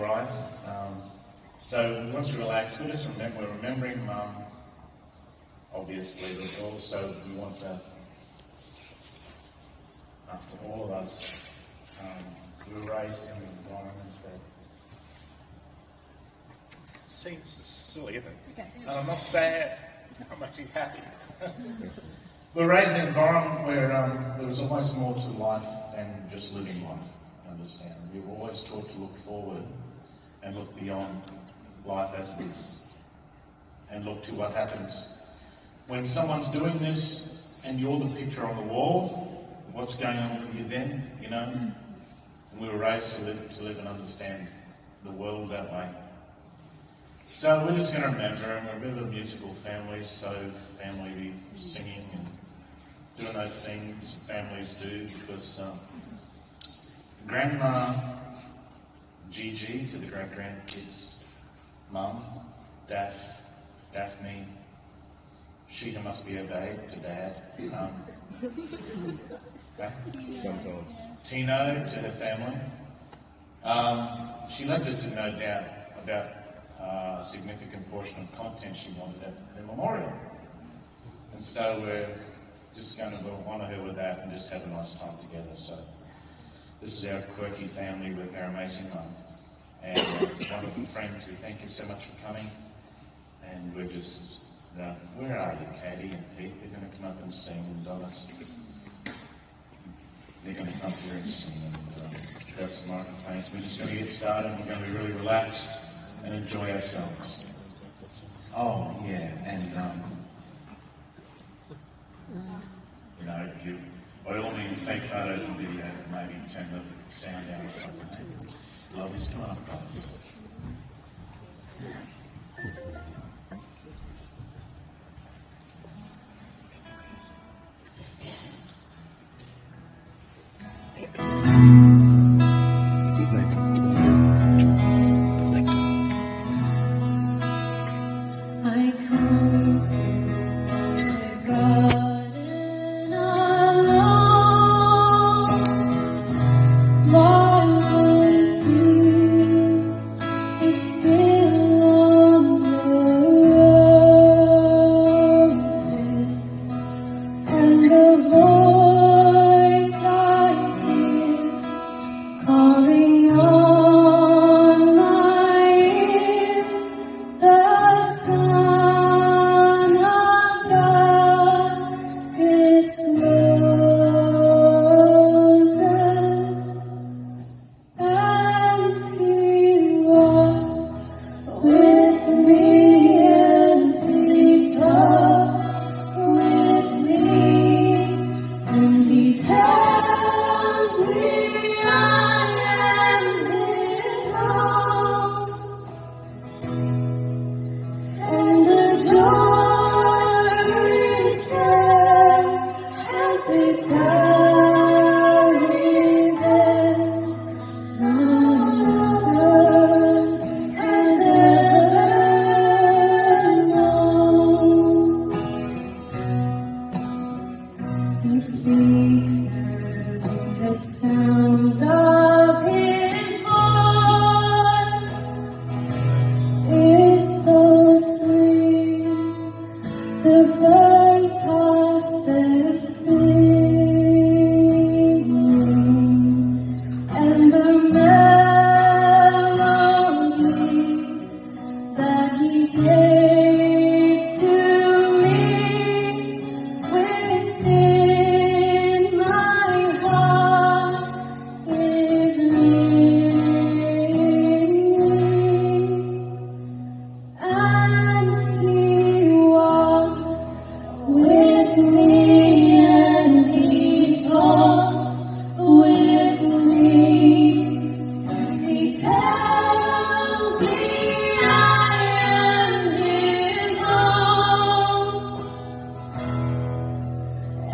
right. So we want you to relax. We're remembering Mum, obviously, but also we want to, for all of us, we were raised in an environment that seems silly, isn't it? Okay. And I'm not sad. I'm actually happy. We're raised in an environment where there was always more to life than just living life. Understand? We were always taught to look forward and look beyond life as it is, and look to what happens when someone's doing this and you're the picture on the wall. What's going on with you then? You know. And we were raised to live and understand the world that way. So we're just going to remember, and we're a bit of a musical family, so family singing and doing those things families do, because Grandma Gigi to the great-grandkids, Mum, Daphne, she who must be obeyed to Dad, Sometimes. Tino to her family. She left us in no doubt about a significant portion of content she wanted at the memorial. And so we're just going to honour her with that and just have a nice time together. So this is our quirky family with our amazing Mum and wonderful friends. We thank you so much for coming. And we're just, where are you, Katie and Pete? They're going to come up and sing, and Donis. They're going to come up here and sing and grab some microphones. We're just going to get started. We're going to be really relaxed and enjoy ourselves. Oh, yeah, and, you know, if you, by all means, take photos and video, maybe turn the sound down or something. Love is come up, guys. I come to the garden alone. What would do is still on the roses, and the voice I hear calling on my ear, the Son of God discloses, and He walks with me, and He talks with me, and He tells me I am His own. And the joy we share as we tarry there, no other has ever known. He speaks, and the sound of His voice is so sweet. The birds hush their singing, and the melody that He gave to me within my heart is ringing. And He walks with me, and He talks with me, and He tells me I am His own.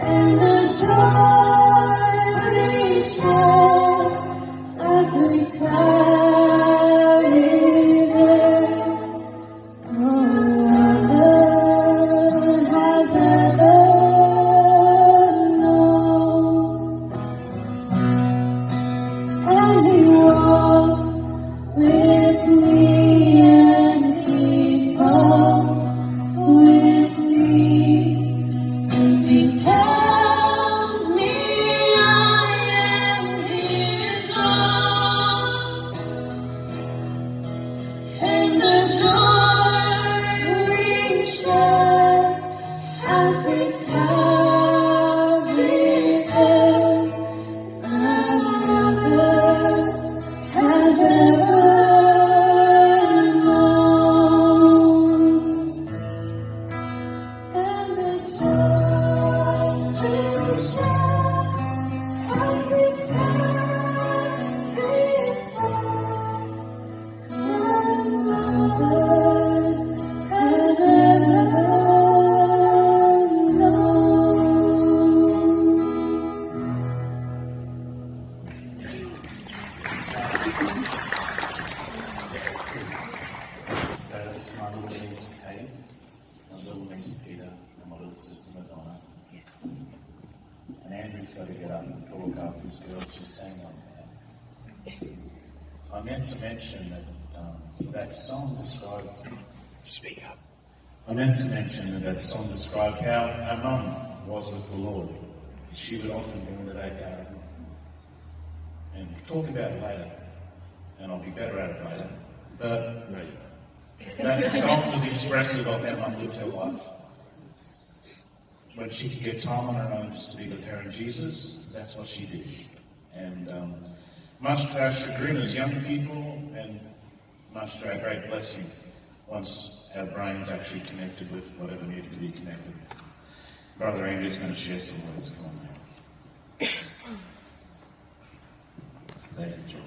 And the joy we share as we tarry there, no other has ever known. And He walks with niece Peter and my little sister Madonna. And Andrew's got to get up and talk after his girls just sang on that. I meant to mention that that song described... Speak up. I meant to mention that song described how our mum was with the Lord. She would often go into that garden and talk about it later, and I'll be better at it later. But that song was expressive of how mum lived her life. When she could get time on her own just to be with her and Jesus, that's what she did. And much to our chagrin as young people, and much to our great blessing, once our brains actually connected with whatever needed to be connected with. Brother Andrew's going to share some words. Come on now. Thank you, John.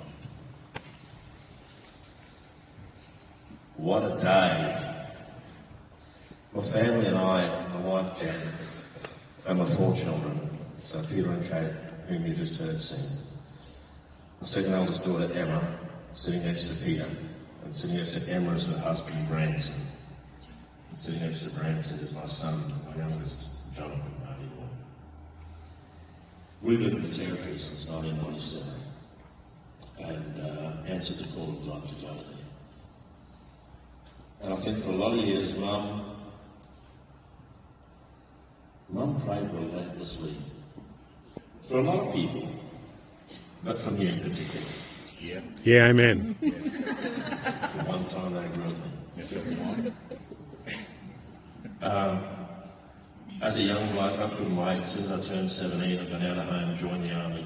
What a day. My family and I, my wife Jan, and my 4 children, so Peter and Kate, whom you just heard sing. My second eldest daughter Emma, sitting next to Peter, and sitting next to Emma is her husband Branson. And sitting next to Branson is my son, my youngest, Jonathan, 91. We've lived in the Territory since 1997 and answered the call of God to go there. And I think for a lot of years, Mum prayed relentlessly for a lot of people, but for me in particular. Yeah, amen. The one time they grew with me. As a young bloke, I couldn't wait. As soon as I turned 17, I got out of home, joined the army,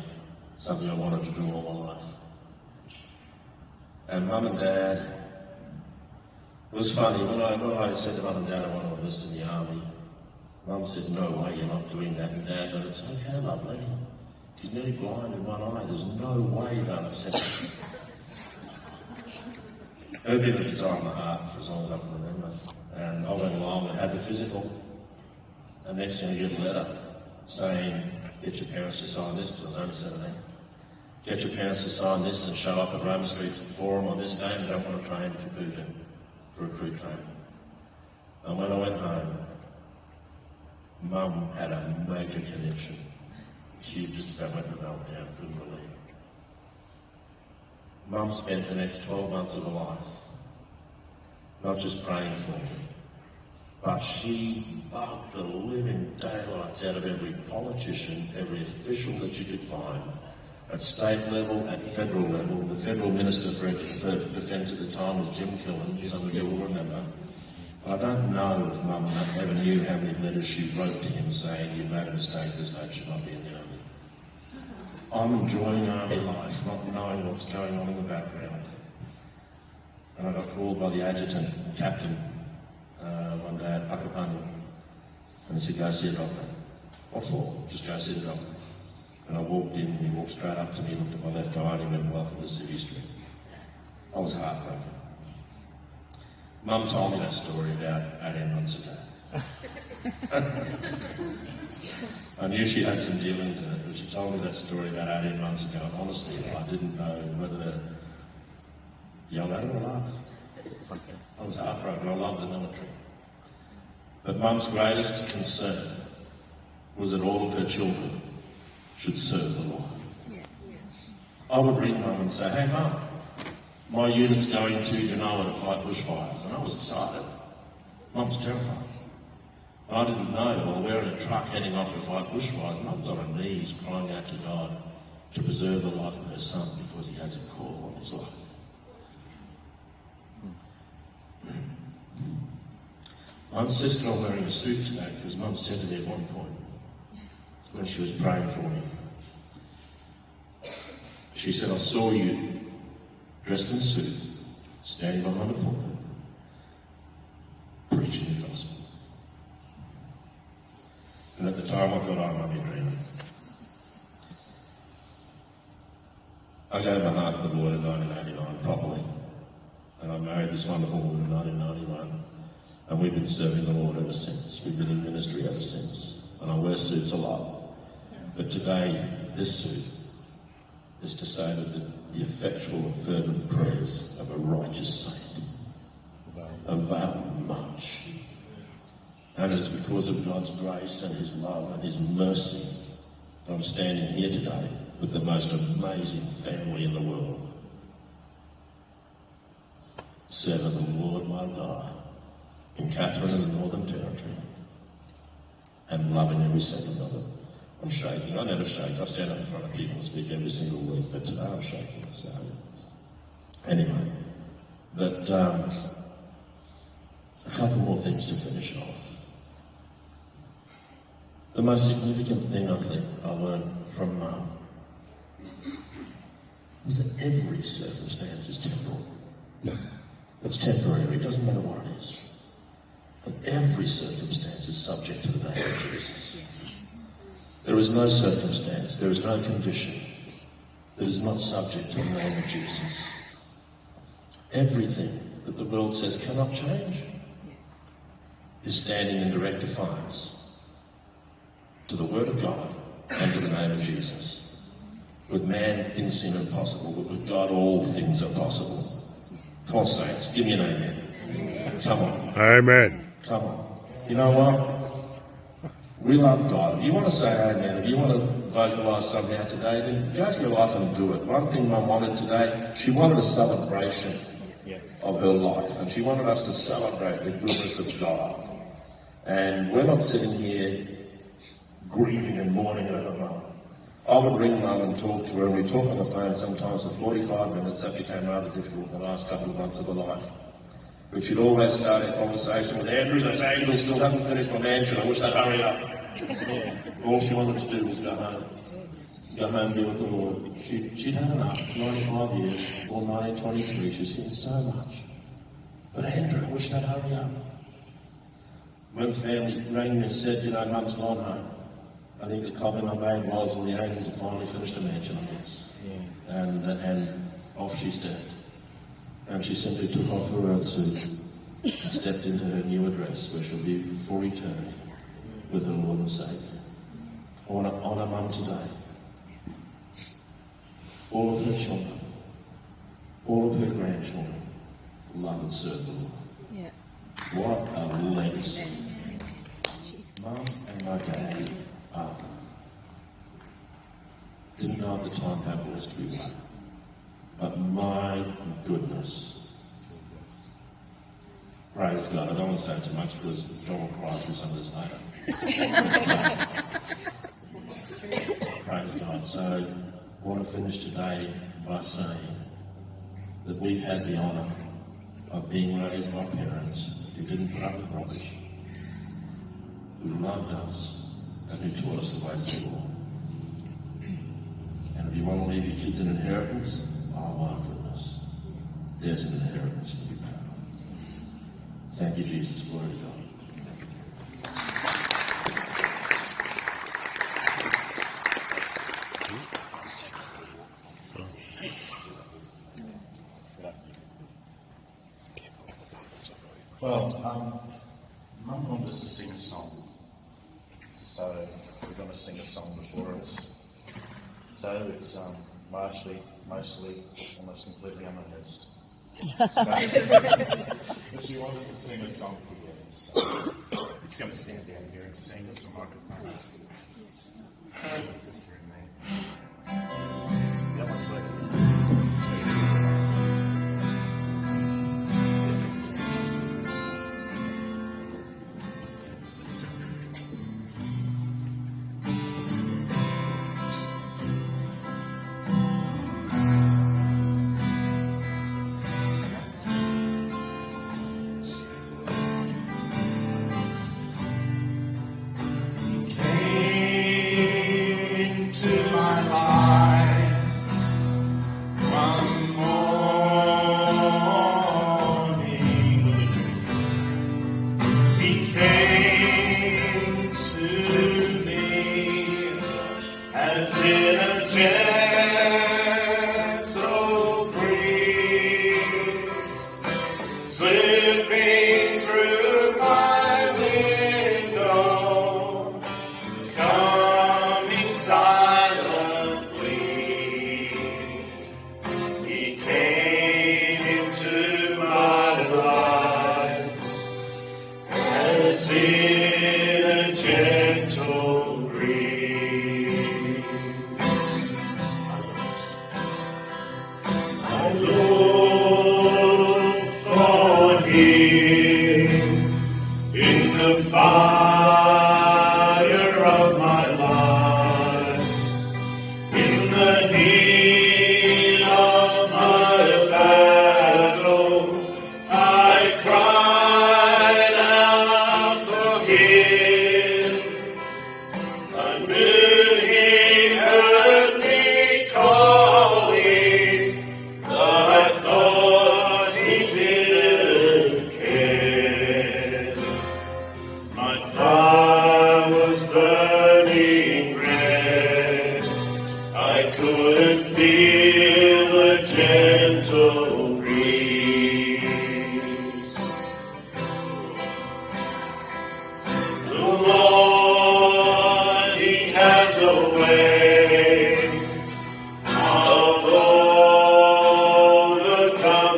something I wanted to do all my life. And Mum and Dad, it was funny, when I said to Mum and Dad I want to enlist in the army, Mum said, no way, you're not doing that. And Dad went, it's okay, lovely. She's nearly blind in one eye. There's no way they'll accept it. Her business is on my heart for as long as I can remember. And I went along and had the physical. And next thing you get a letter saying, get your parents to sign this, because I was only 17. Get your parents to sign this and show up at Roma Street Forum on this day and jump on a train to Kaputa for recruit training. And when I went home, Mum had a major connection. She just about went to meltdown, couldn't believe it. Mum spent the next 12 months of her life not just praying for me, but she bugged the living daylights out of every politician, every official that she could find, at state level, at federal level. The federal minister for defence at the time was Jim Killen, some of you will remember. I don't know if Mum ever knew how many letters she wrote to him saying, you made a mistake, this lad should not be in the army. I'm enjoying army life, not knowing what's going on in the background. And I got called by the adjutant, the captain, one day at Pakapani, and he said, go see a doctor. What for? Just go see the doctor. And I walked in, and he walked straight up to me, looked at my left eye, and he went, welcome to City Street. I was heartbroken. Mum told me that story about 18 months ago. I knew she had some dealings in it, but she told me that story about 18 months ago. And honestly, I didn't know whether to yell at her or laugh. I was heartbroken. I loved the military. But Mum's greatest concern was that all of her children should serve the Lord. I would ring Mum and say, hey Mum, my unit's going to Genoa to fight bushfires. And I was excited. Mum was terrified. And I didn't know, while we're in a truck heading off to fight bushfires, Mum's on her knees crying out to God to preserve the life of her son because he has a call on his life. I insisted on wearing a suit today because Mum said to me at one point, when she was praying for me, she said, I saw you dressed in a suit, standing behind a pulpit, preaching the gospel. And at the time I thought, I might be dreaming. I gave my heart to the Lord in 1989 properly, and I married this wonderful woman in 1991, and we've been serving the Lord ever since. We've been in ministry ever since, and I wear suits a lot. But today, this suit is to say that the effectual and fervent prayers of a righteous saint avail much. And it is because of God's grace and his love and his mercy that I'm standing here today with the most amazing family in the world. Serving the Lord my God in Katherine in the Northern Territory and loving every second of it. I'm shaking. I never shake. I stand up in front of people and speak every single week, but today I'm shaking. So anyway, but a couple more things to finish off. The most significant thing I think I learned from Mum is that every circumstance is temporal. It's temporary, it doesn't matter what it is. But every circumstance is subject to the name of Jesus. There is no circumstance, there is no condition that is not subject to the name of Jesus. Everything that the world says cannot change is standing in direct defiance to the Word of God and to the name of Jesus. With man, things seem impossible, but with God, all things are possible. Come on, saints, give me an amen. Come on. Amen. Come on. You know what? We love God. If you want to say amen, if you want to vocalise somehow today, then go for your life and do it. One thing Mum wanted today, she wanted a celebration of her life, and she wanted us to celebrate the goodness of God. And we're not sitting here grieving and mourning her Mum. I would ring Mum and talk to her, and we talk on the phone sometimes for 45 minutes. That became rather difficult in the last couple of months of her life. But she'd always start a conversation with Andrew, those angels still haven't finished my mansion, I wish they'd hurry up. All she wanted to do was go home and be with the Lord. She'd had enough, 95 years, or 1923, she's seen so much. But Andrew, I wish they'd hurry up. When the family rang me and said, you know, Mum's gone home, I think the comment I made was, well, the angels have finally finished a mansion, I guess. Yeah. And off she stepped. And she simply took off her earth suit and stepped into her new address where she'll be for eternity with her Lord and Saviour. I want to honour Mum today. All of her children, all of her grandchildren love and serve the Lord. Yeah. What a legacy. Mum and my dad, Arthur, didn't know at the time how blessed we were. But my goodness. Praise God. I don't want to say too much because John will cry through some of this later. Praise God. So I want to finish today by saying that we've had the honour of being raised by parents who didn't put up with rubbish, who loved us and who taught us the ways of the Lord. And if you want to leave your kids an inheritance, oh my goodness, there's an inheritance to be proud of. Thank you, Jesus. Glory to God. Well, Mum wanted us to sing a song, so we're going to sing a song before us. So it's mostly, almost completely unrehearsed. But she wanted us to sing a song together. So it's going to stand down here and sing with some microphones. It's just for me. Yeah, let's let it sing. To my life.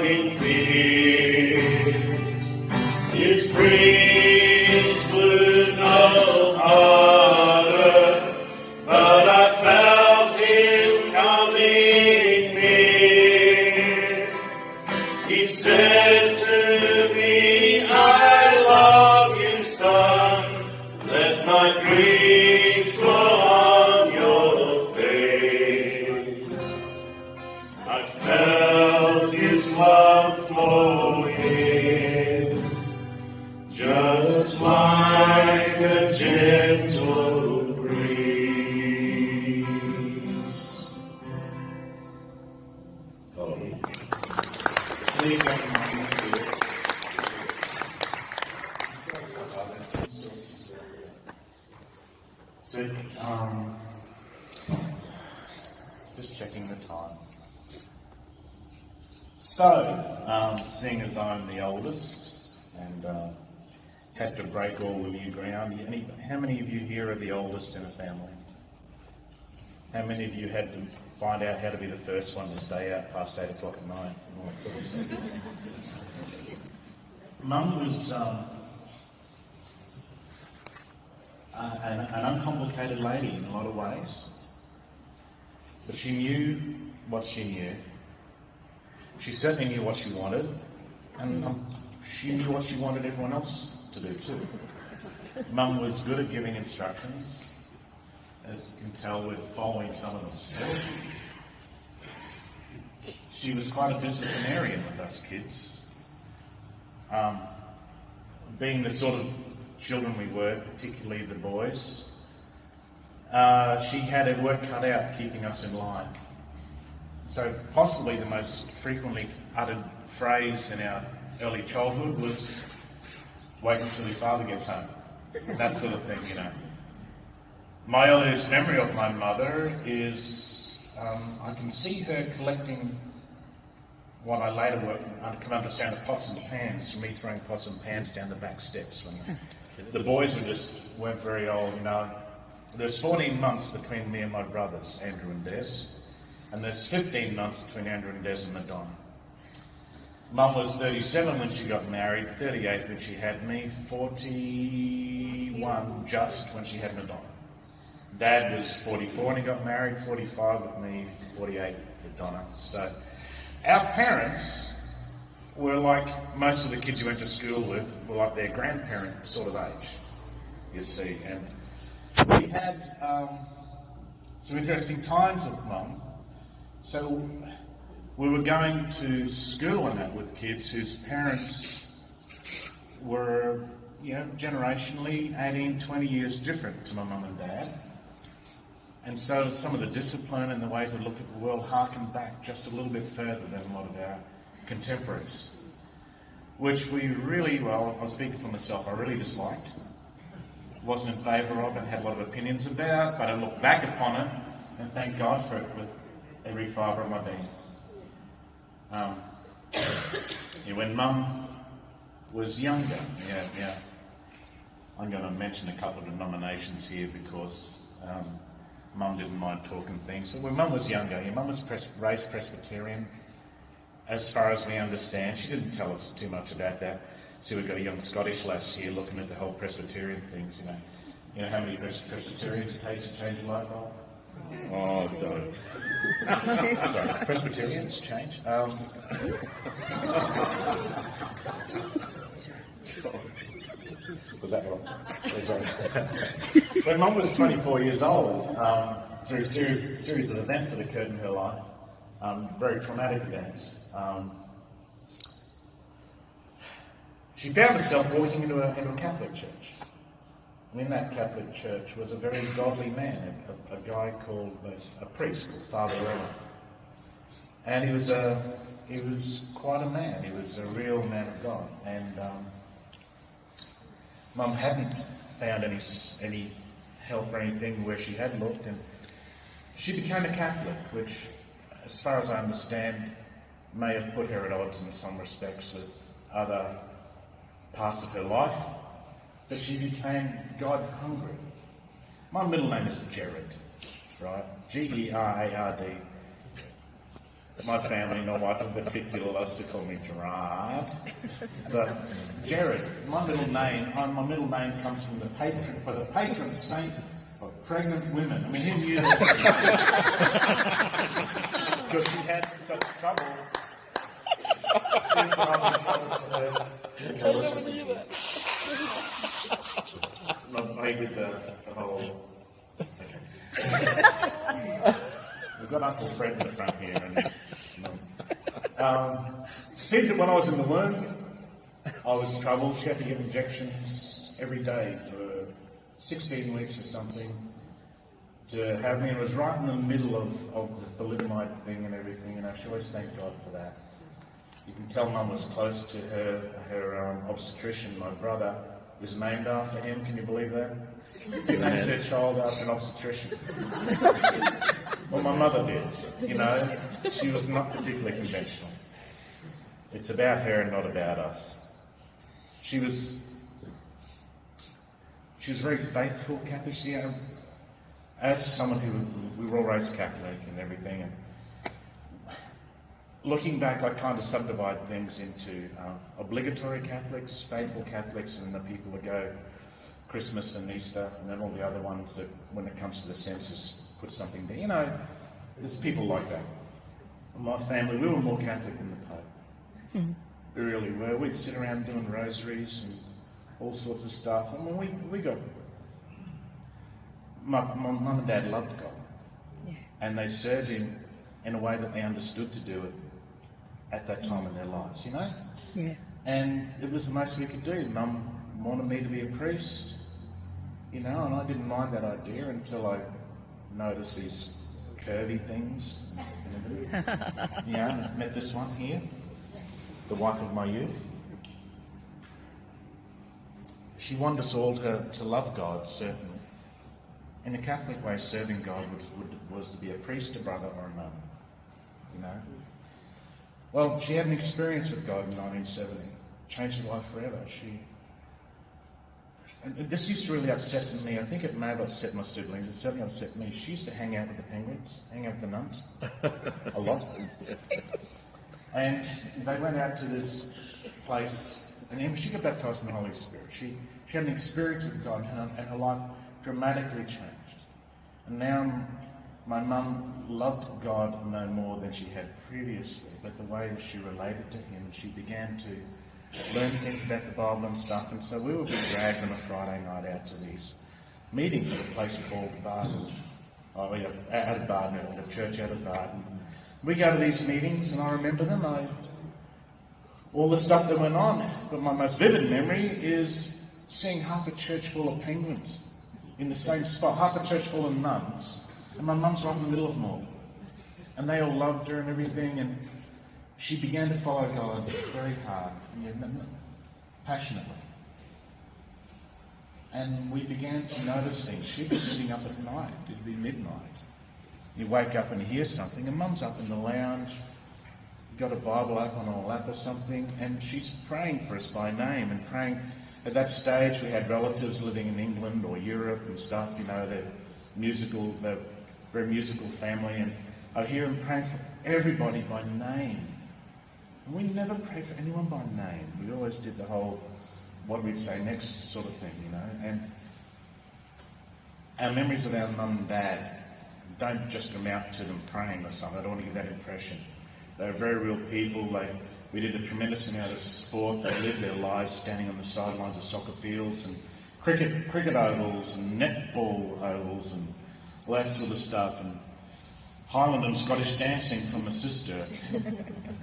in fear. His breeze blew no harder, but I felt him coming near. He said to me, I love you, son, let my breeze blow on your face. I felt his love flow in, just like a gentle breeze. Hallelujah. So, just checking the time. So, seeing as I'm the oldest and had to break all the new ground, how many of you here are the oldest in a family? How many of you had to find out how to be the first one to stay out past 8 o'clock at night and all that sort of stuff? Mum was an uncomplicated lady in a lot of ways, but she knew what she knew. She certainly knew what she wanted, and she knew what she wanted everyone else to do too. Mum was good at giving instructions, as you can tell we're following some of them still. She was quite a disciplinarian with us kids. Being the sort of children we were, particularly the boys, she had her work cut out keeping us in line. So possibly the most frequently uttered phrase in our early childhood was, wait until your father gets home. That sort of thing, you know. My earliest memory of my mother is I can see her collecting what I later could understand the pots and pans, from me throwing pots and pans down the back steps when the boys weren't very old, you know. There's 14 months between me and my brothers, Andrew and Des, and there's 15 months between Andrew and Des and Madonna. Mum was 37 when she got married, 38 when she had me, 41 just when she had Madonna. Dad was 44 when he got married, 45 with me, 48 with Donna. So our parents were like most of the kids you went to school with, were like their grandparent sort of age, you see. And we had some interesting times with Mum. So we were going to school and that with kids whose parents were, you know, generationally 18, 20 years different to my mum and dad. And so some of the discipline and the ways they looked at the world harkened back just a little bit further than a lot of our contemporaries, which we really, well, I'll speak for myself, I really disliked, wasn't in favour of, and had a lot of opinions about, but I look back upon it and thank God for it with every fibre of my being. When Mum was younger, I'm going to mention a couple of denominations here because Mum didn't mind talking things. So when Mum was younger, Mum was raised Presbyterian, as far as we understand. She didn't tell us too much about that. So we've got a young Scottish lass here looking at the whole Presbyterian things, You know how many Presbyterians it takes to change a light bulb? Oh, don't. Sorry, Presbyterians change. Was that wrong? When Mum was 24 years old, through a series of events that occurred in her life, very traumatic events, she found herself walking into a Catholic church. And in that Catholic church was a very godly man, a guy called, a priest called Father Ella. And he was quite a man. He was a real man of God. And Mum hadn't found any help or anything where she had looked, and she became a Catholic, which, as far as I understand, may have put her at odds in some respects with other parts of her life. But she became God-hungry. My middle name is Gerard, right? Gerard. My family, my wife in particular, loves to call me Gerard. But Jared, my middle name comes from the patron saint of pregnant women. I mean, who knew that? Because she had such trouble. Since I've been trouble to her. I did the whole. Okay. We've got Uncle Fred in the front here. Seems that when I was in the womb, I was troubled. She had to get injections every day for 16 weeks or something to have me. It was right in the middle of the thalidomide thing and everything, and I should always thank God for that. You can tell Mum was close to her obstetrician. My brother was named after him. Can you believe that? He names their child after an obstetrician. Well, my mother did, you know. She was not particularly conventional. It's about her and not about us. She was very faithful Catholic. See, as someone we were all raised Catholic and everything, and looking back, I kind of subdivide things into obligatory Catholics, faithful Catholics, and the people that go Christmas and Easter, and then all the other ones that, when it comes to the census, put something there. You know, there's people like that. In my family, we were more Catholic than the Pope. We really were. We'd sit around doing rosaries and all sorts of stuff. I mean, we got... My mum and dad loved God. Yeah. And they served him in a way that they understood to do it at that time in their lives, you know? Yeah. And it was the most we could do. Mum wanted me to be a priest, you know, and I didn't mind that idea until I noticed these curvy things. Yeah, I met this one here, the wife of my youth. She wanted us all to love God, certainly. In a Catholic way, serving God was to be a priest, a brother, or a nun, you know. Well, she had an experience with God in 1970. Changed her life forever. And this used to really upset me. I think it may have upset my siblings. It certainly upset me. She used to hang out with the penguins, hang out with the nuns, a lot. And they went out to this place, and she got baptized in the Holy Spirit. She had an experience with God, and her life dramatically changed. And now my mum loved God no more than she had previously, but the way that she related to him, she began to learn things about the Bible and stuff. And so we would be dragged on a Friday night out to these meetings at a place called Barden, out of Barden, at a church out of Barden. We go to these meetings, and I remember them, all the stuff that went on. But my most vivid memory is seeing half a church full of penguins in the same spot, half a church full of nuns, and my mum's right in the middle of them all. And they all loved her and everything, and she began to follow God very hard, passionately. And we began to notice things. She'd be sitting up at night, it'd be midnight. You wake up and hear something, and Mum's up in the lounge, got a Bible up on her lap or something, and she's praying for us by name and praying. At that stage, we had relatives living in England or Europe and stuff, you know, they're very musical family, and I hear them praying for everybody by name. And we never prayed for anyone by name. We always did the whole, what we'd say next sort of thing, you know. And our memories of our mum and dad don't just amount to them praying or something. I don't want to give that impression. They were very real people. We did a tremendous amount of sport. They lived their lives standing on the sidelines of soccer fields and cricket ovals and netball ovals and all that sort of stuff. And Highland and Scottish dancing from my sister.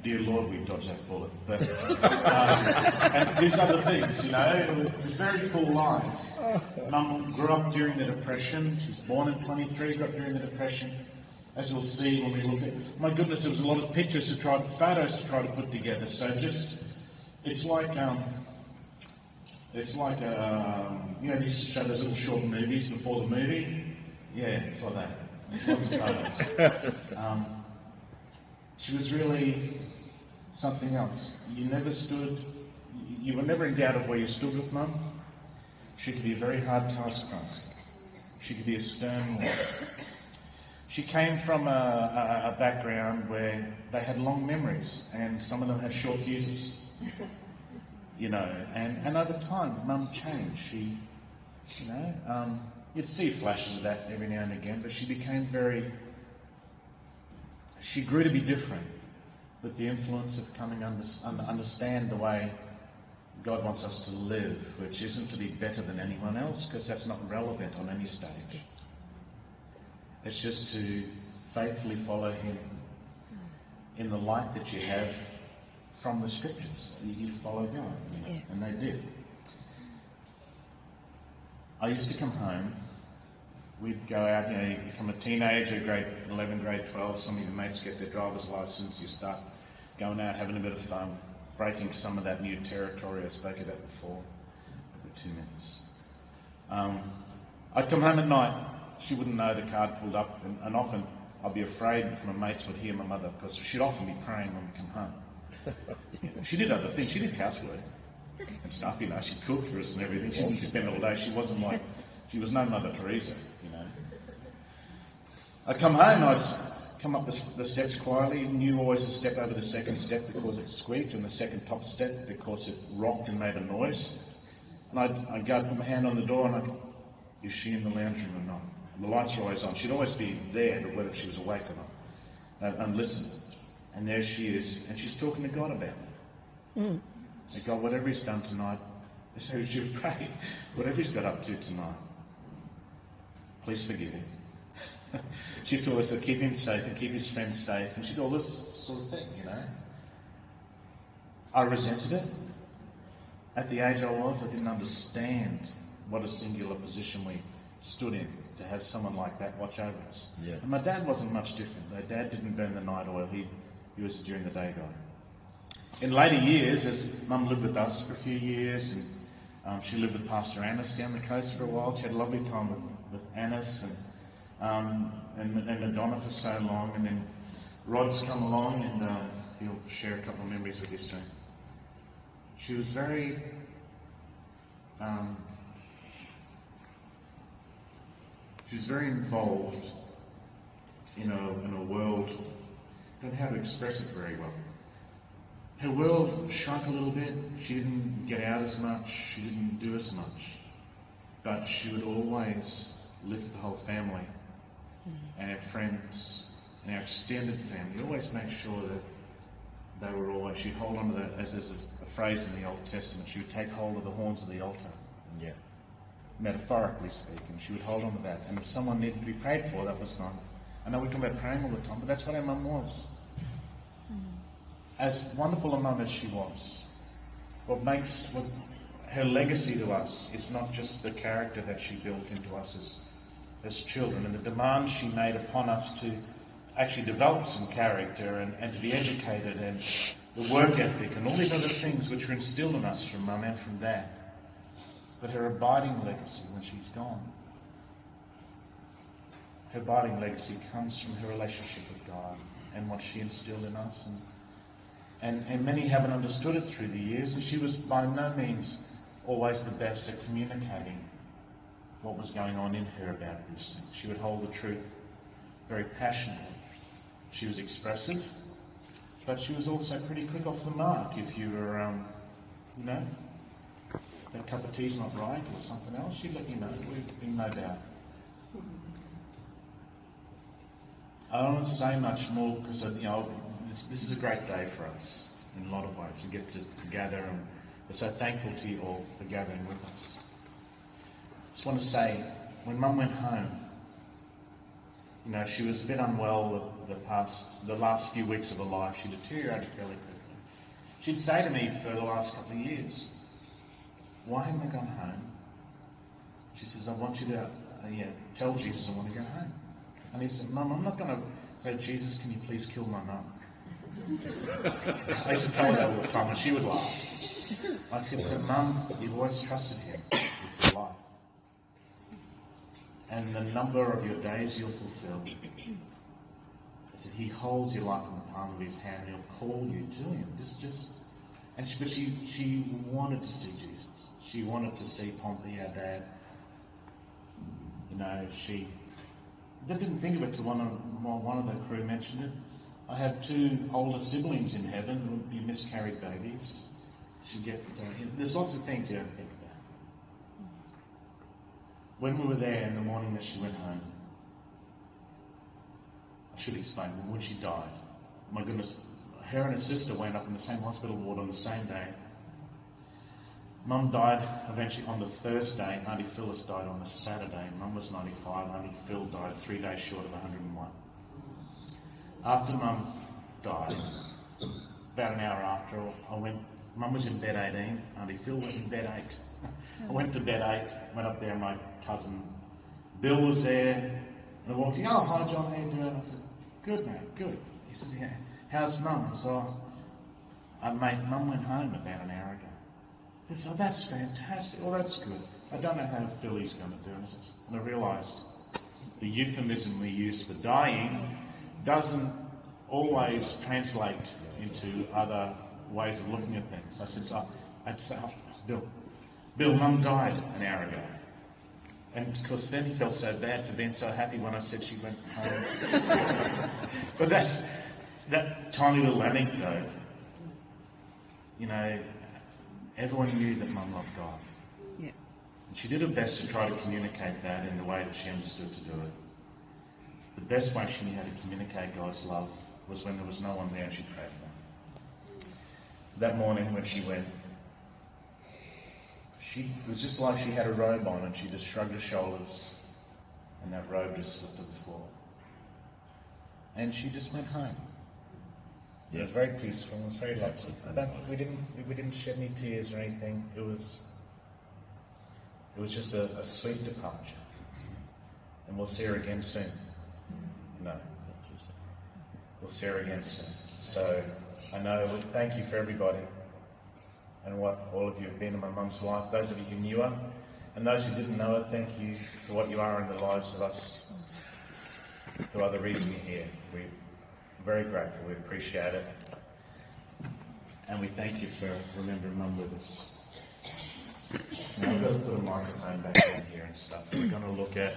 Dear Lord, we dodged that bullet. But, and these other things, you know, very full lives. Mum grew up during the Depression. She was born in 23, grew up during the Depression. As you'll see when we look at, my goodness, there was a lot of pictures photos to try to put together. So it's like you know, they used to show those little short movies before the movie. Yeah, it's like that. It's lots of photos. She was really something else. You were never in doubt of where you stood with Mum. She could be a very hard taskmaster. She could be a stern woman. She came from a background where they had long memories and some of them had short fuses. You know, and over time, Mum changed. She, you know, you'd see flashes of that every now and again, but she became she grew to be different with the influence of coming understand the way God wants us to live, which isn't to be better than anyone else, because that's not relevant on any stage. It's just to faithfully follow Him in the light that you have from the Scriptures. You follow God, you know, and they did. I used to come home. We'd go out, you know, you become a teenager, grade 11, grade 12, some of your mates get their driver's license, you start going out, having a bit of fun, breaking some of that new territory I spoke about before. Over 2 minutes. I'd come home at night. She wouldn't know the car pulled up, and often I'd be afraid if my mates would hear my mother, because she'd often be praying when we come home. You know, she did other things. She did housework and stuff, you know. She cooked for us and everything. She didn't spend all day. She was no Mother Teresa, you know. I'd come home, I'd come up the steps quietly, knew always to step over the second step because it squeaked, and the second top step because it rocked and made a noise. And I'd go put my hand on the door and is she in the lounge room or not? And the lights were always on. She'd always be there, whether she was awake or not, and listen. And there she is, and she's talking to God about me. And God, whatever He's done tonight, so she would pray, whatever He's got up to tonight, please forgive Him. She told us to keep him safe and keep his friends safe, and she did all this sort of thing, you know. I resented it. At the age I was, I didn't understand what a singular position we stood in to have someone like that watch over us. Yeah. And my dad wasn't much different. My dad didn't burn the night oil. He was a during the day guy. In later years, as Mum lived with us for a few years, and she lived with Pastor Annis down the coast for a while. She had a lovely time with Annis and Madonna for so long, and then Rod's come along, and he'll share a couple of memories with you soon. She was very involved in a world. I don't know how to express it very well. Her world shrunk a little bit. She didn't get out as much. She didn't do as much. But she would always lift the whole family and our friends and our extended family. Always make sure that they were always, she'd hold on to that, as there's a phrase in the Old Testament, she would take hold of the horns of the altar. Yeah. Metaphorically speaking, she would hold on to that. And if someone needed to be prayed for, that was not. I know we talk about praying all the time, but that's what our mum was. As wonderful a mum as she was, her legacy to us is not just the character that she built into us as children, and the demands she made upon us to actually develop some character and to be educated, and the work ethic and all these other things which were instilled in us from Mum and from Dad. But her abiding legacy when she's gone, her abiding legacy comes from her relationship with God and what she instilled in us. And many haven't understood it through the years, and she was by no means always the best at communicating what was going on in her about these things. She would hold the truth very passionately. She was expressive, but she was also pretty quick off the mark if you were, that cup of tea's not right or something else. She'd let you know. We'd be no doubt. I don't want to say much more because, this is a great day for us in a lot of ways. We get to gather, and we're so thankful to you all for gathering with us. I just want to say, when Mum went home, she was a bit unwell the last few weeks of her life. She deteriorated fairly quickly. She'd say to me for the last couple of years, "Why haven't I gone home?" She says, "I want you to tell Jesus I want to go home." And he said, "Mum, I'm not going to say, Jesus, can you please kill my mum?" I used to tell her that all the time, and she would laugh. I said, "Mum, you've always trusted him with your life. And the number of your days you'll fulfill." I said, he holds your life in the palm of his hand. He'll call you to him. But she wanted to see Jesus. She wanted to see Pompey, our dad. I didn't think of it till one of the crew mentioned it. I have 2 older siblings in heaven who would be miscarried babies. Should get there's lots of things you don't think about. When we were there in the morning that she went home, I should explain, when she died, my goodness, her and her sister went up in the same hospital ward on the same day. Mum died eventually on the Thursday. Auntie Phyllis died on the Saturday. Mum was 95. Auntie Phil died 3 days short of 101. After Mum died, about an hour after, I went. Mum was in bed 18. Auntie Phil was in bed 8. I went to bed 8. Went up there. My cousin Bill was there. And I walked in. Oh, hi John. How you doing? I said, good mate, good. He said, yeah. How's Mum? I said, mate, Mum went home about an hour ago. He said, oh, that's fantastic. Oh, that's good. I don't know how Philly's going to do it. And I realised the euphemism we use for dying doesn't always translate into other ways of looking at things. I said, I'd say, oh, Bill, Mum died an hour ago. And of course then he felt so bad for being so happy when I said she went home. But that tiny little anecdote, you know, everyone knew that Mum loved God. Yeah. And she did her best to try to communicate that in the way that she understood to do it. The best way she knew how to communicate God's love was when there was no one there and she prayed for them. That morning when she went, it was just like she had a robe on and she just shrugged her shoulders and that robe just slipped to the floor. And she just went home. It was very peaceful. It was very lovely. We didn't shed any tears or anything. It was just a sweet departure. And we'll see her again soon. No. We'll see her again soon. So I know, thank you for everybody and what all of you have been in my mum's life. Those of you who knew her and those who didn't know her, thank you for what you are in the lives of us who are the reason you're here. We're very grateful. We appreciate it. And we thank you for remembering Mum with us. Now we've got to put a microphone back in here and stuff. We're going to look at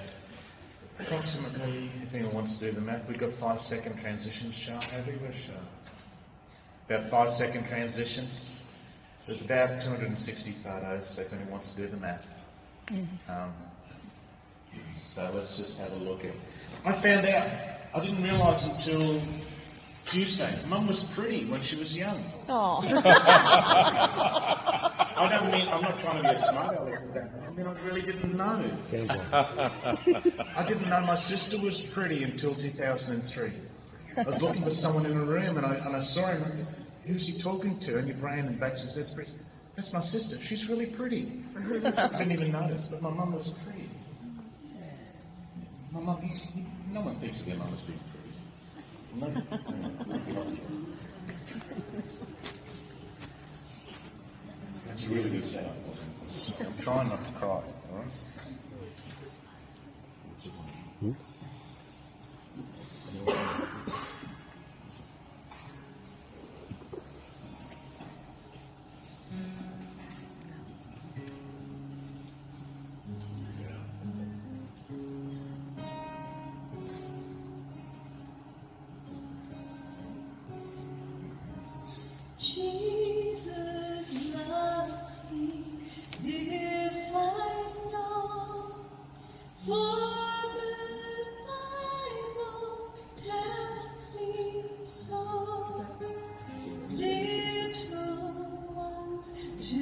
approximately, if anyone wants to do the math, we've got 5-second transitions, Sean, have we? About 5-second transitions. There's about 260 photos, so if anyone wants to do the math. So let's just have a look at... I found out, I didn't realise until Tuesday, Mum was pretty when she was young. Oh. I'm not trying to be a smart aleck with that. I mean, I really didn't know. I didn't know my sister was pretty until 2003. I was looking for someone in a room and I saw him. Who's he talking to? And your brain and back says, that's my sister. She's really pretty. I didn't even notice, but my mum was pretty. My mum, no one thinks of their mum as being pretty. That's a really good setup, wasn't it? I'm trying not to cry, all right? Jesus loves me, this I know, for the Bible tells me so. Little ones to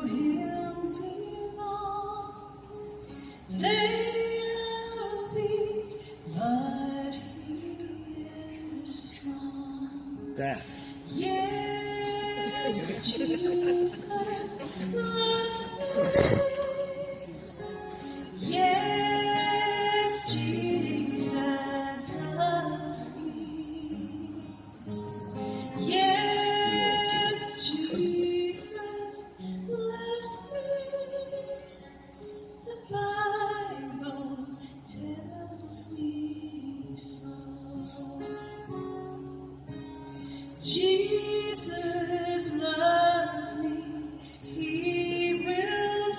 Him belong. They are weak, but He is strong. Dad. Yes, Jesus loves me. Yes, Jesus loves me. Yes, Jesus loves me. The Bible tells me so. Jesus loves me, He will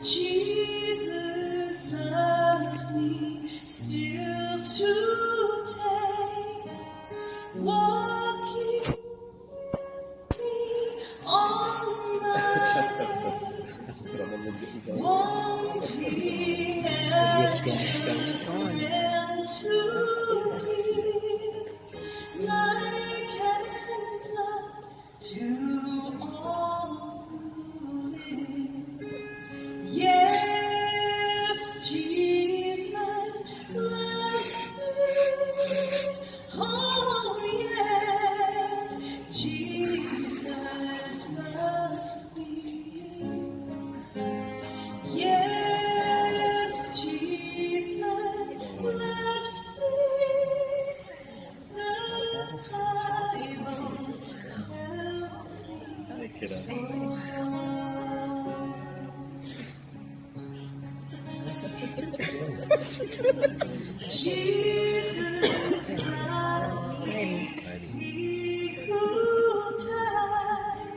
Jesus loves me still today, walking with me on my way, wanting and to be light and love to all who live. Yes, Jesus loves me. Oh, yes, Jesus loves me. Yes, Jesus loves me. The Bible tells me so. Jesus loves me, he who died,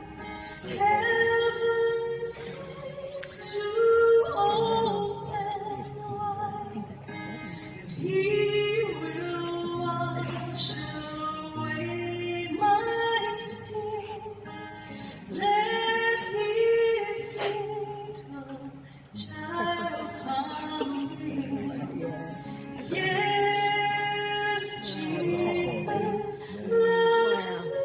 heaven seems to open wide. He will wash away my sin. Let his little child come in. Yes, Jesus loves me.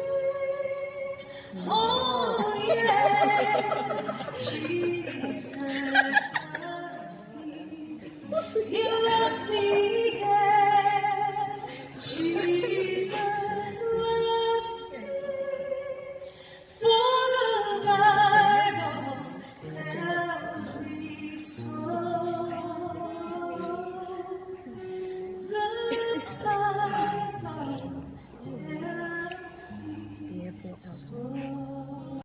Oh, yes, Jesus